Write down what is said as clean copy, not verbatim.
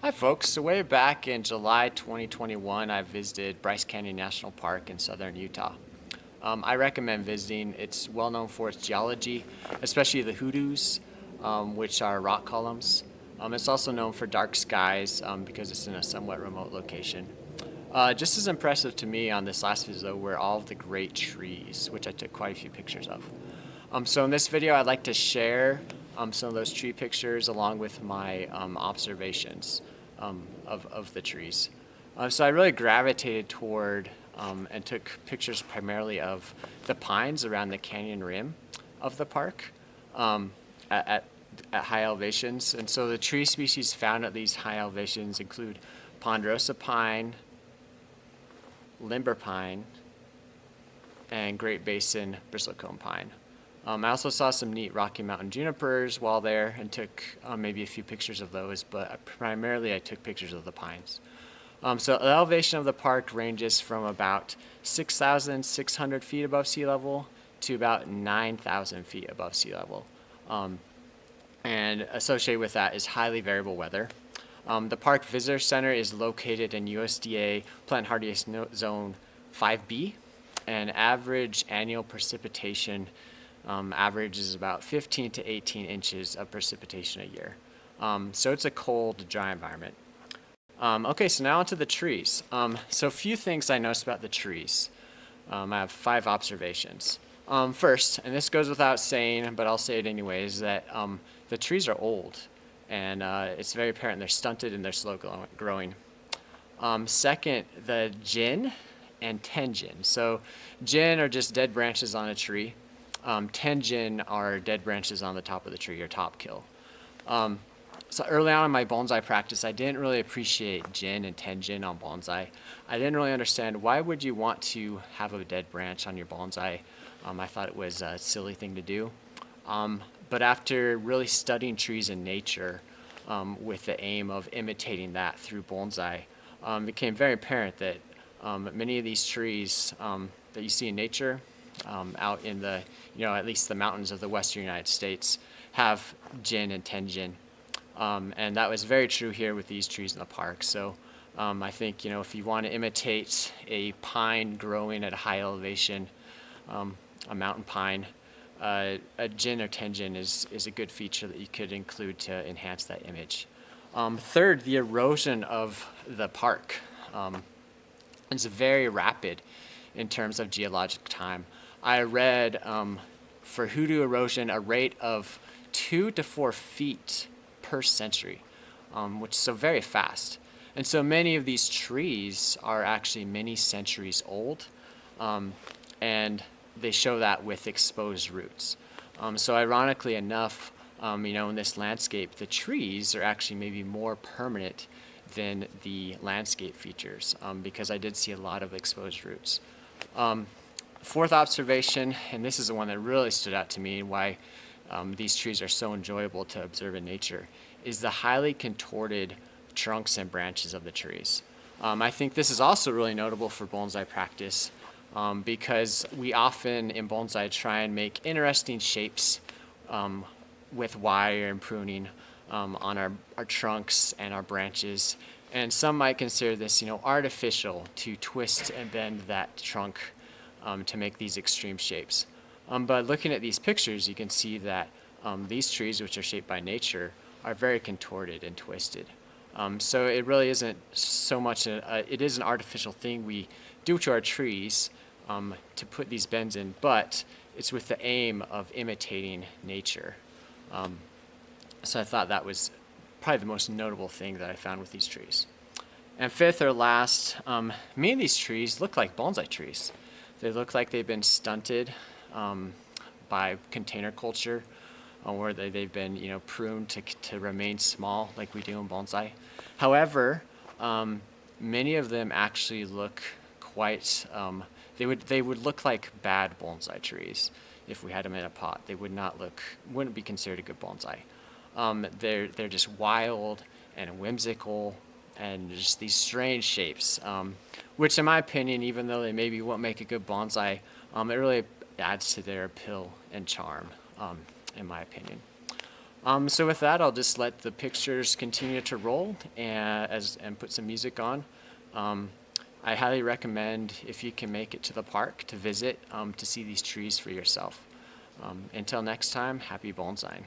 Hi folks, so way back in July 2021, I visited Bryce Canyon National Park in southern Utah. I recommend visiting. It's well known for its geology, especially the hoodoos, which are rock columns. It's also known for dark skies because it's in a somewhat remote location. Just as impressive to me on this last visit though were all of the great trees, which I took quite a few pictures of. So in this video, I'd like to share some of those tree pictures along with my observations of the trees. So I really gravitated toward and took pictures primarily of the pines around the canyon rim of the park um, at, at, at high elevations. And so the tree species found at these high elevations include ponderosa pine, limber pine, and Great Basin bristlecone pine. I also saw some neat Rocky Mountain junipers while there and took maybe a few pictures of those, but primarily I took pictures of the pines. So the elevation of the park ranges from about 6,600 feet above sea level to about 9,000 feet above sea level. And associated with that is highly variable weather. The Park Visitor Center is located in USDA Plant Hardiest Zone 5B, and average annual precipitation averages about 15 to 18 inches of precipitation a year. So it's a cold, dry environment. Okay, so now onto the trees. So a few things I noticed about the trees. I have 5 observations. First, and this goes without saying, but I'll say it anyways, that the trees are old, and it's very apparent they're stunted and they're slow growing. Second, the gin and tenjin. So gin are just dead branches on a tree. Tenjin are dead branches on the top of the tree, or top kill. So early on in my bonsai practice, I didn't really appreciate jin and tenjin on bonsai. I didn't really understand why would you want to have a dead branch on your bonsai. I thought it was a silly thing to do. But after really studying trees in nature with the aim of imitating that through bonsai, it became very apparent that many of these trees that you see in nature out in the, at least the mountains of the western United States have jin and tenjin. And that was very true here with these trees in the park. So I think, if you want to imitate a pine growing at a high elevation, a mountain pine, a jin or tenjin is a good feature that you could include to enhance that image. Third, the erosion of the park is very rapid in terms of geologic time. I read for hoodoo erosion a rate of 2 to 4 feet per century, which is so very fast. And so many of these trees are actually many centuries old, and they show that with exposed roots. So ironically enough, in this landscape, the trees are actually maybe more permanent than the landscape features because I did see a lot of exposed roots. Fourth observation, and this is the one that really stood out to me and why these trees are so enjoyable to observe in nature, is the highly contorted trunks and branches of the trees. I think this is also really notable for bonsai practice because we often in bonsai try and make interesting shapes with wire and pruning on our trunks and our branches. And some might consider this, artificial to twist and bend that trunk to make these extreme shapes. But looking at these pictures, you can see that these trees, which are shaped by nature, are very contorted and twisted. So it really isn't so much, it is an artificial thing we do to our trees to put these bends in, but it's with the aim of imitating nature. So I thought that was probably the most notable thing that I found with these trees. And fifth or last, many of these trees look like bonsai trees. They look like they've been stunted by container culture, where they've been, pruned to remain small, like we do in bonsai. However, many of them actually look quite. They would look like bad bonsai trees if we had them in a pot. They wouldn't be considered a good bonsai. They're just wild and whimsical and just these strange shapes, which in my opinion, even though they maybe won't make a good bonsai, it really adds to their appeal and charm, in my opinion. So with that, I'll just let the pictures continue to roll and put some music on. Um, I highly recommend, if you can make it to the park, to visit to see these trees for yourself. Until next time, happy bonsaiing.